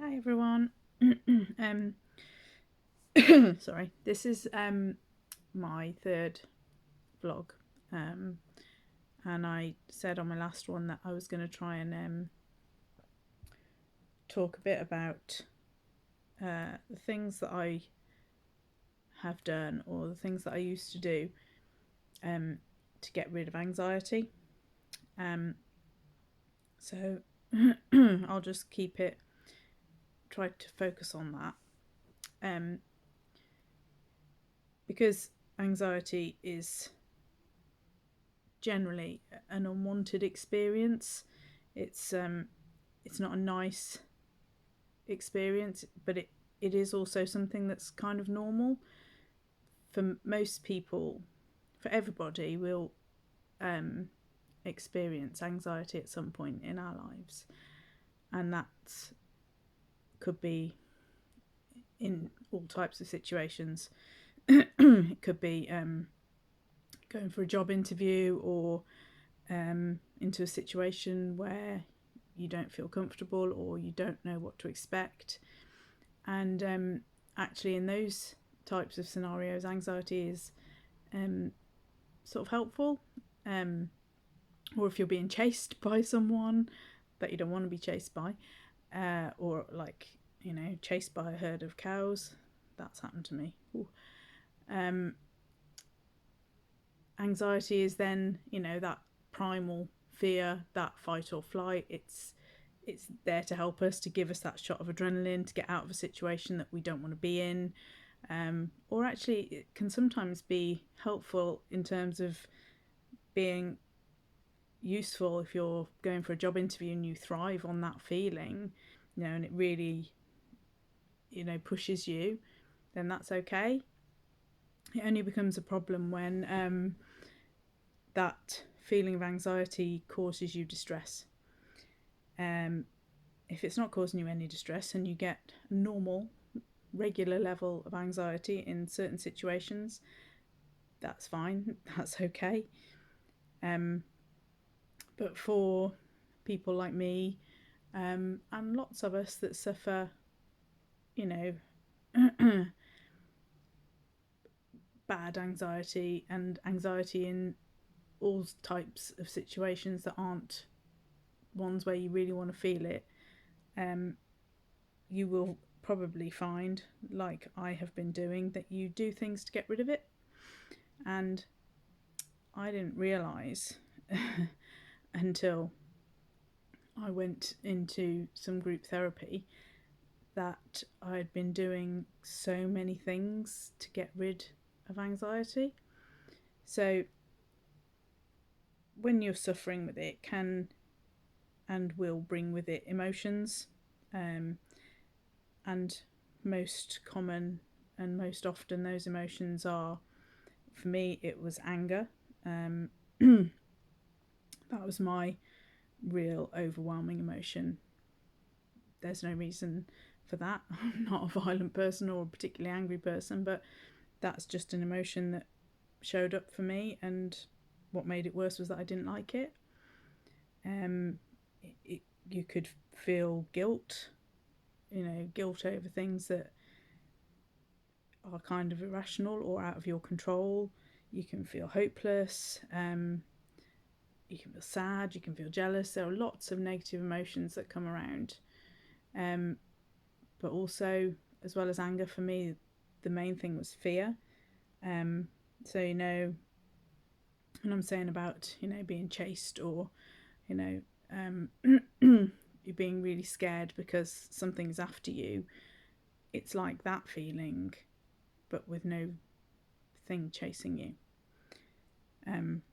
Hi everyone. um, sorry, this is my third vlog, um, and I said on my last one that I was going to try and talk a bit about the things that I have done or the things that I used to do um, to get rid of anxiety. Um, so I'll just try to focus on that, um, because anxiety is generally an unwanted experience. It's not a nice experience, but it is also something that's kind of normal for most people. For everybody, will um, experience anxiety at some point in our lives, and that could be in all types of situations. It could be going for a job interview or into a situation where you don't feel comfortable or you don't know what to expect. And actually, in those types of scenarios, anxiety is um, sort of helpful. Um, or if you're being chased by someone that you don't want to be chased by, or like, chased by a herd of cows. That's happened to me. Um, Anxiety is then, that primal fear, that fight or flight. It's there to help us, to give us that shot of adrenaline, to get out of a situation that we don't want to be in. Or actually, it can sometimes be helpful in terms of being useful if you're going for a job interview and you thrive on that feeling, and it really, pushes you, then that's okay. It only becomes a problem when that feeling of anxiety causes you distress. Um, if it's not causing you any distress and you get a normal, regular level of anxiety in certain situations, that's fine. That's okay. Um, but for people like me, and lots of us that suffer, you know, bad anxiety and anxiety in all types of situations that aren't ones where you really want to feel it, um, you will probably find, like I have been doing, that you do things to get rid of it. And I didn't realise until I went into some group therapy that I'd been doing so many things to get rid of anxiety. So when you're suffering with it, can and will bring with it emotions, um, and most common and most often those emotions are, for me, it was anger. Um, that was my real overwhelming emotion. There's no reason for that. I'm not a violent person or a particularly angry person, but that's just an emotion that showed up for me. And what made it worse was that I didn't like it. Um, you could feel guilt, guilt over things that are kind of irrational or out of your control. You can feel hopeless. You can feel sad. You can feel jealous. There are lots of negative emotions that come around. Um, but also, as well as anger, for me, the main thing was fear. Um, so, and I'm saying about, being chased or, you know, um, you being really scared because something's after you. It's like that feeling, but with no thing chasing you. Um,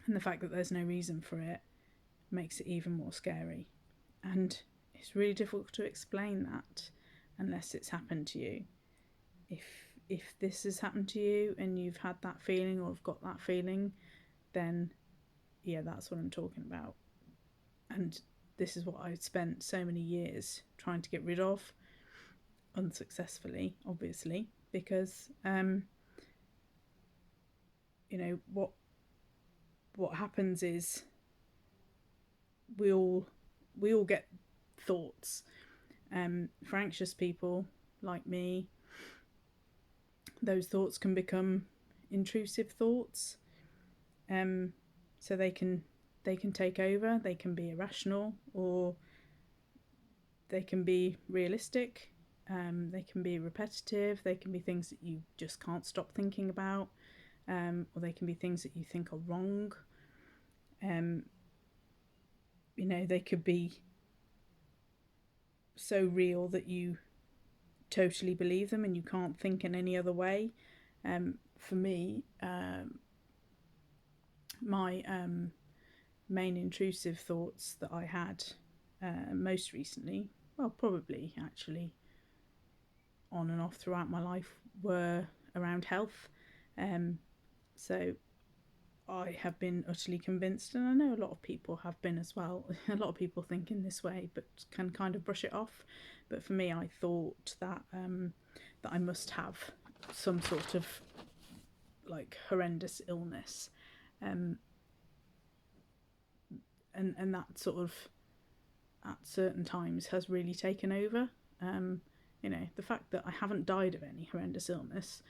and the fact that there's no reason for it makes it even more scary. And it's really difficult to explain that unless it's happened to you. If if this has happened to you and you've had that feeling or have got that feeling, then yeah, that's what I'm talking about. And this is what I spent so many years trying to get rid of, unsuccessfully, obviously, because you know what happens is we all we all get thoughts, For anxious people like me, those thoughts can become intrusive thoughts. So they can take over. They can be irrational, or they can be realistic. They can be repetitive. They can be things that you just can't stop thinking about, or they can be things that you think are wrong. They could be so real that you totally believe them and you can't think in any other way. For me, my main intrusive thoughts that I had most recently, well, probably actually on and off throughout my life, were around health. So I have been utterly convinced, and I know a lot of people have been as well. A lot of people think in this way, but can kind of brush it off. But for me, I thought that that I must have some sort of like horrendous illness, and that sort of at certain times has really taken over. The fact that I haven't died of any horrendous illness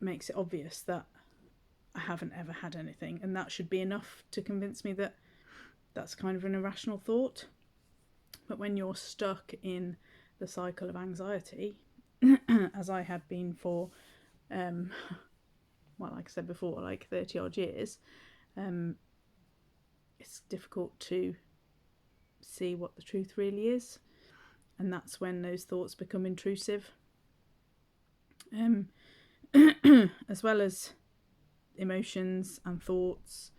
makes it obvious that I haven't ever had anything, and that should be enough to convince me that that's kind of an irrational thought. But when you're stuck in the cycle of anxiety, as I had been for, like I said before, like 30 odd years, it's difficult to see what the truth really is, and that's when those thoughts become intrusive. As well as emotions and thoughts,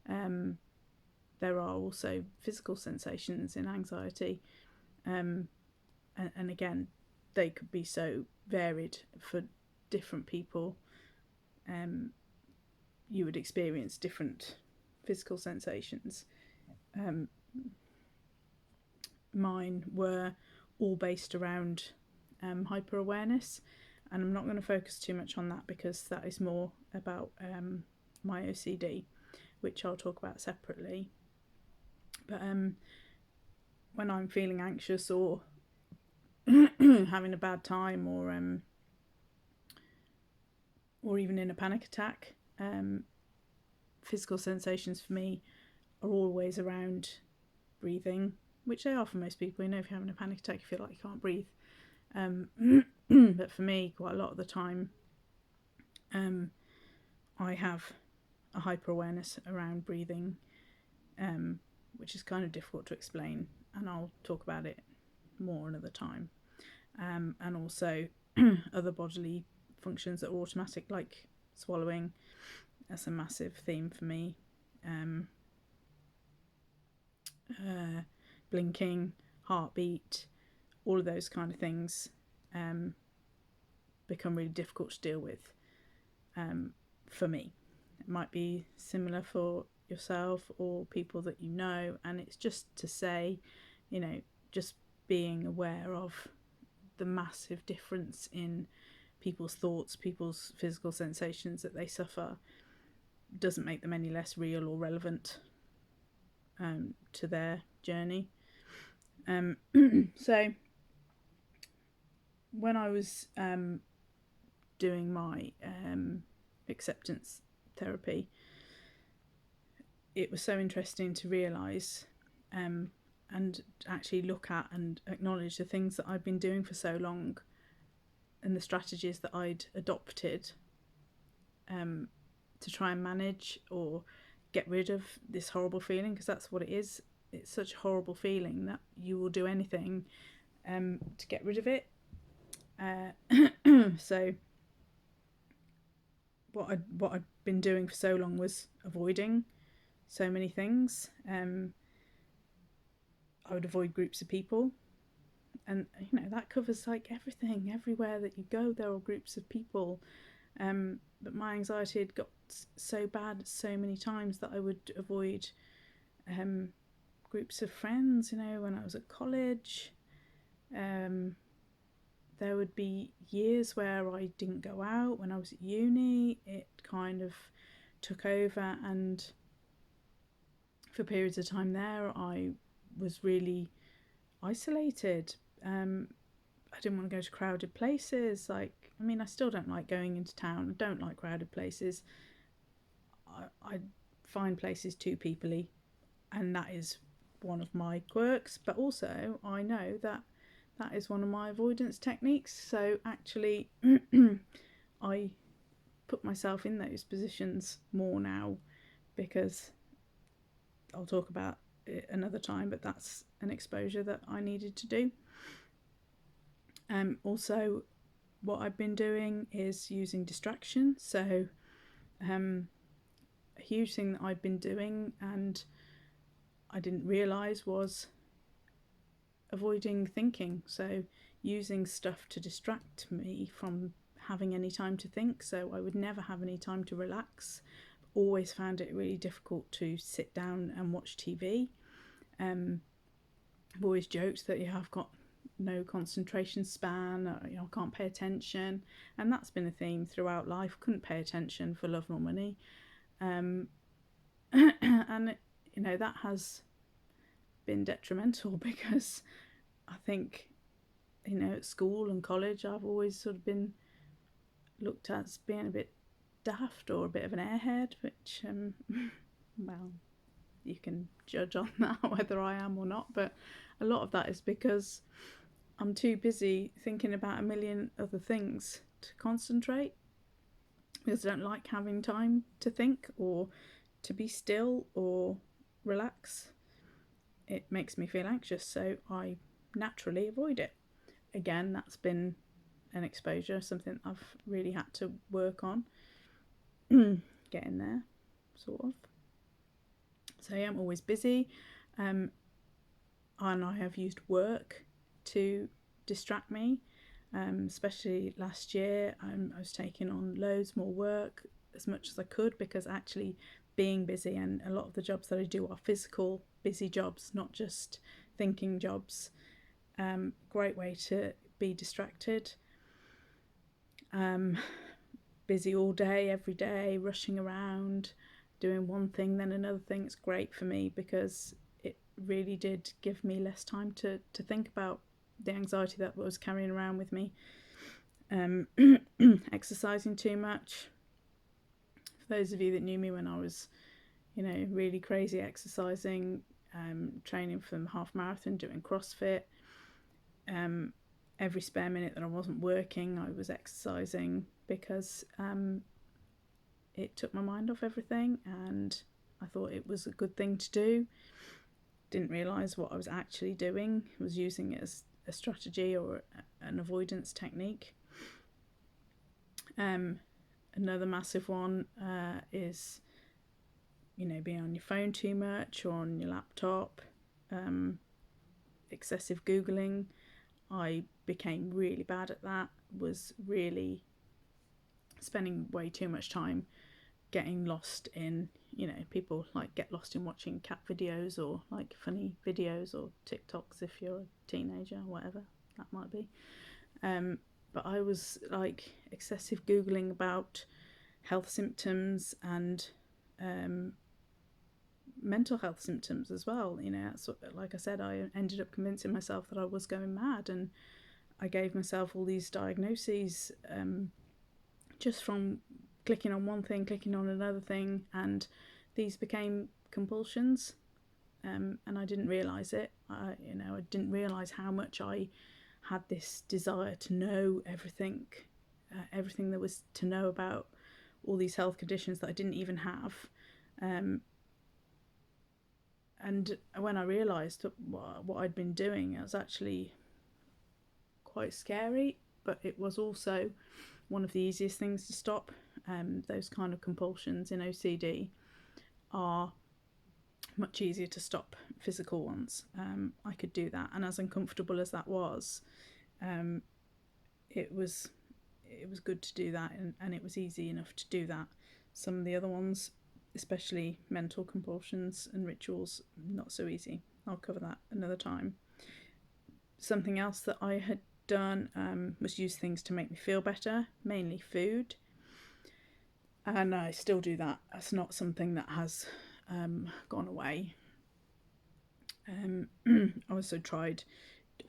there are also physical sensations in anxiety, and again, they could be so varied for different people. You would experience different physical sensations. Mine were all based around hyper awareness, and I'm not going to focus too much on that because that is more about my OCD, which I'll talk about separately. But when I'm feeling anxious or having a bad time, or even in a panic attack, physical sensations for me are always around breathing, which they are for most people. If you're having a panic attack, you feel like you can't breathe. But for me, quite a lot of the time, I have a hyper awareness around breathing, which is kind of difficult to explain, and I'll talk about it more another time. And also other bodily functions that are automatic, like swallowing. That's a massive theme for me. Blinking, heartbeat, all of those kind of things become really difficult to deal with for me. It might be similar for yourself or people that you know, and it's just to say, just being aware of the massive difference in people's thoughts, people's physical sensations that they suffer, doesn't make them any less real or relevant to their journey. So when I was doing my acceptance therapy, it was so interesting to realise and actually look at and acknowledge the things that I'd been doing for so long and the strategies that I'd adopted to try and manage or get rid of this horrible feeling, because that's what it is. It's such a horrible feeling that you will do anything to get rid of it. So what I'd been doing for so long was avoiding so many things. I would avoid groups of people, and that covers like everything. Everywhere that you go, there are groups of people. But my anxiety had got so bad so many times that I would avoid groups of friends. When I was at college, there would be years where I didn't go out. When I was at uni, it kind of took over, and for periods of time there, I was really isolated. I didn't want to go to crowded places. Like, I mean, I still don't like going into town. I don't like crowded places. I find places too peoply, and that is one of my quirks. But also, I know that that is one of my avoidance techniques. So actually, I put myself in those positions more now because I'll talk about it another time, but that's an exposure that I needed to do. Also, what I've been doing is using distraction. So, a huge thing that I've been doing and I didn't realise was avoiding thinking. So, using stuff to distract me from having any time to think. So, I would never have any time to relax. Always found it really difficult to sit down and watch TV. I've always joked that I've got no concentration span, I can't pay attention, and that's been a theme throughout life. Couldn't pay attention for love nor money, and that has been detrimental because I think at school and college I've always sort of been looked at as being a bit daft or a bit of an airhead, which well, you can judge on that whether I am or not, but a lot of that is because I'm too busy thinking about a million other things to concentrate, because I don't like having time to think or to be still or relax. It makes me feel anxious, so I naturally avoid it. Again, that's been an exposure, something I've really had to work on. Getting there, sort of. So yeah, I'm always busy, and I have used work to distract me, especially last year. I was taking on loads more work as much as I could, because actually being busy, and a lot of the jobs that I do are physical busy jobs, not just thinking jobs. Great way to be distracted. Busy all day, every day, rushing around, doing one thing then another thing. It's great for me because it really did give me less time to think about the anxiety that was carrying around with me. Exercising too much. For those of you that knew me when I was, really crazy exercising, training for the half marathon, doing CrossFit, every spare minute that I wasn't working, I was exercising because it took my mind off everything, and I thought it was a good thing to do. Didn't realise what I was actually doing. I was using it as a strategy or an avoidance technique. Another massive one is, being on your phone too much or on your laptop. Excessive Googling. I became really bad at that. Was really spending way too much time getting lost in, people like get lost in watching cat videos or like funny videos or TikToks if you're a teenager, whatever that might be. But I was like excessive Googling about health symptoms and mental health symptoms as well. So, like I said, I ended up convincing myself that I was going mad, and I gave myself all these diagnoses just from clicking on one thing, clicking on another thing, and these became compulsions, and I didn't realise it. I didn't realise how much I had this desire to know everything there was to know about all these health conditions that I didn't even have. And when I realised what I'd been doing, it was actually quite scary, but it was also one of the easiest things to stop. Those kind of compulsions in OCD are much easier to stop physical ones. I could do that, and as uncomfortable as that was, it was good to do that, and it was easy enough to do that. Some of the other ones, especially mental compulsions and rituals, not so easy. I'll cover that another time. Something else that I had done was use things to make me feel better, mainly food. And I still do that. That's not something that has gone away. I also tried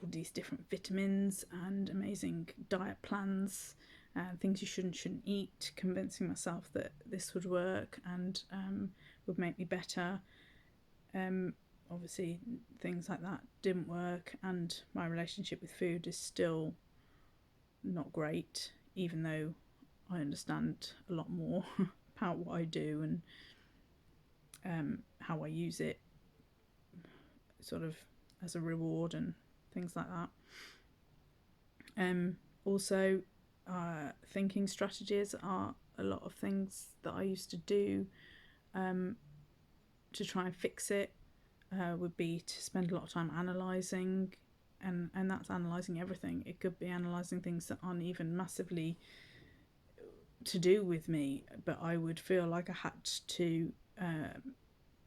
all these different vitamins and amazing diet plans and things you shouldn't eat, convincing myself that this would work and would make me better. Obviously, things like that didn't work, and my relationship with food is still not great, even though I understand a lot more about what I do and how I use it sort of as a reward and things like that. Also, thinking strategies are a lot of things that I used to do to try and fix it. Would be to spend a lot of time analysing, and that's analysing everything. It could be analysing things that aren't even massively to do with me, but I would feel like I had to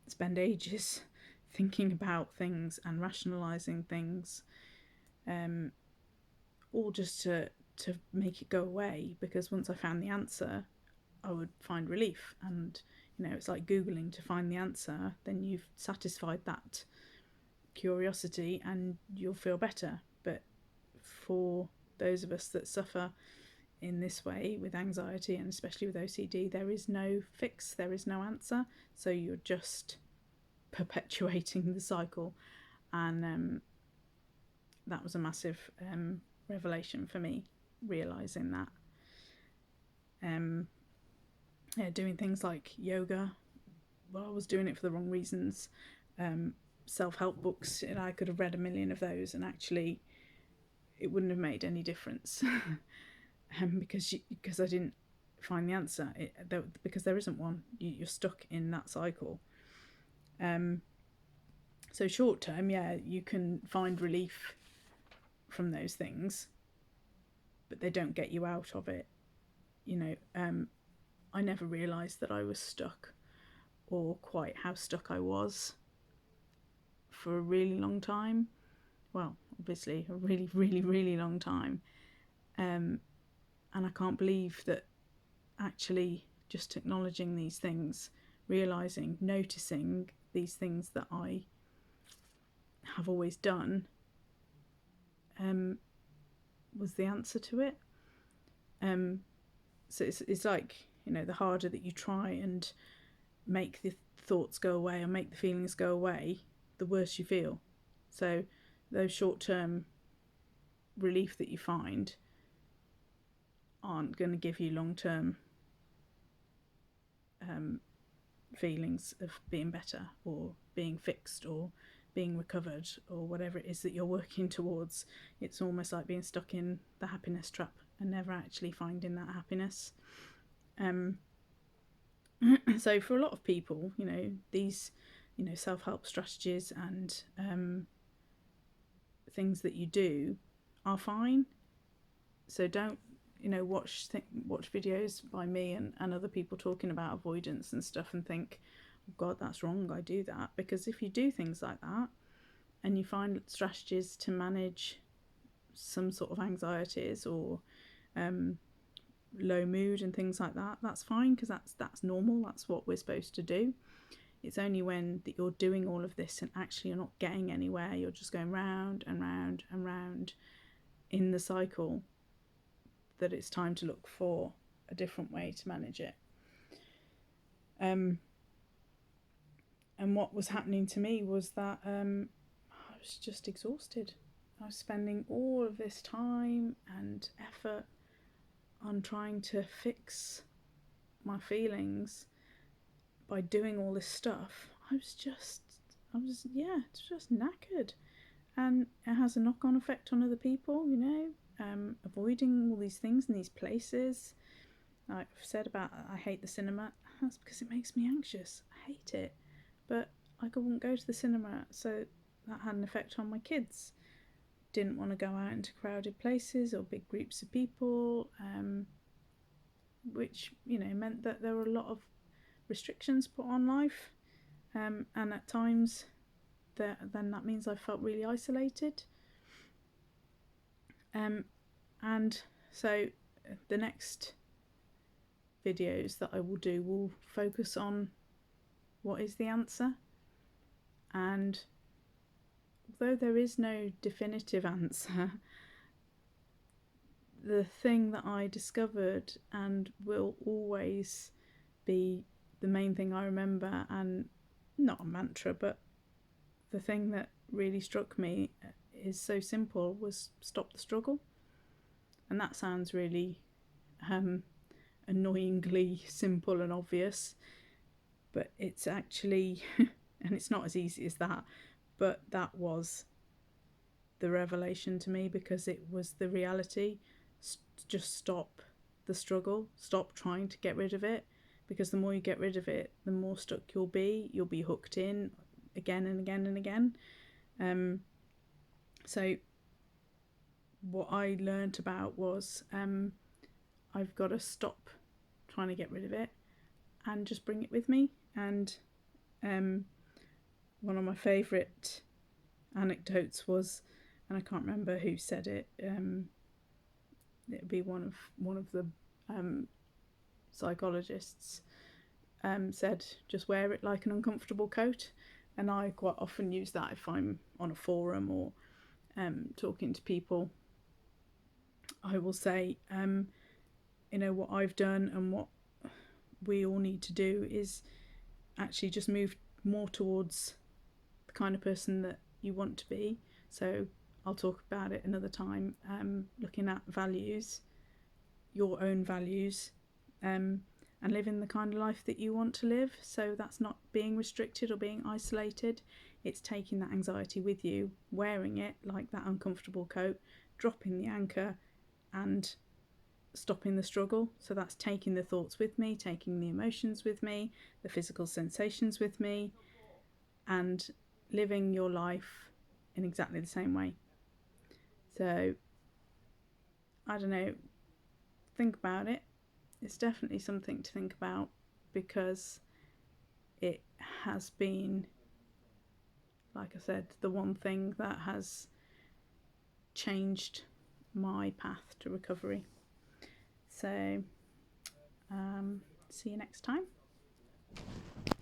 spend ages thinking about things and rationalising things, all just to make it go away, because once I found the answer I would find relief. And it's like Googling to find the answer, then you've satisfied that curiosity and you'll feel better. But for those of us that suffer in this way with anxiety, and especially with OCD, there is no fix, there is no answer, so you're just perpetuating the cycle. And that was a massive revelation for me, realising that. Doing things like yoga, well, I was doing it for the wrong reasons. Self-help books, I could have read a million of those, and actually it wouldn't have made any difference because I didn't find the answer. Because there isn't one. You're stuck in that cycle. So short term, you can find relief from those things, but they don't get you out of it. I never realised that I was stuck, or quite how stuck I was, for a really long time. Well, obviously a really, really, really long time. And I can't believe that actually just acknowledging these things, realising, noticing these things that I have always done, was the answer to it. So it's like, the harder that you try and make the thoughts go away or make the feelings go away, the worse you feel. So those short-term relief that you find aren't going to give you long-term feelings of being better or being fixed or being recovered or whatever it is that you're working towards. It's almost like being stuck in the happiness trap and never actually finding that happiness. So for a lot of people, these, self-help strategies and things that you do are fine. So don't, watch videos by me and other people talking about avoidance and stuff and think, oh God, that's wrong, I do that. Because if you do things like that and you find strategies to manage some sort of anxieties or low mood and things like that, that's fine, because that's normal, that's what we're supposed to do. It's only when that you're doing all of this and actually you're not getting anywhere, you're just going round and round and round in the cycle, that it's time to look for a different way to manage it. And what was happening to me was that I was just exhausted. I was spending all of this time and effort on trying to fix my feelings by doing all this stuff. I was just knackered, and it has a knock-on effect on other people. Avoiding all these things in these places. Like I've said about, I hate the cinema. That's because it makes me anxious. I hate it, but I wouldn't go to the cinema, so that had an effect on my kids. Didn't want to go out into crowded places or big groups of people, which meant that there were a lot of restrictions put on life, and at times then that means I felt really isolated. And so the next videos that I will do will focus on what is the answer, and although there is no definitive answer, the thing that I discovered and will always be the main thing I remember, and not a mantra, but the thing that really struck me is so simple, was stop the struggle. And that sounds really annoyingly simple and obvious, but it's actually, and it's not as easy as that, but that was the revelation to me, because it was the reality. Just stop the struggle, stop trying to get rid of it, because the more you get rid of it, the more stuck you'll be hooked in again and again and again. So what I learnt about was I've got to stop trying to get rid of it and just bring it with me. And one of my favourite anecdotes was, and I can't remember who said it, it would be one of the psychologists, said, just wear it like an uncomfortable coat. And I quite often use that if I'm on a forum or talking to people. I will say, what I've done and what we all need to do is actually just move more towards the kind of person that you want to be. So I'll talk about it another time, looking at values, your own values, and living the kind of life that you want to live. So that's not being restricted or being isolated. It's taking that anxiety with you, wearing it like that uncomfortable coat, dropping the anchor and stopping the struggle. So that's taking the thoughts with me, taking the emotions with me, the physical sensations with me, and living your life in exactly the same way. So I don't know, think about it. It's definitely something to think about, because it has been, like I said, the one thing that has changed my path to recovery. So see you next time.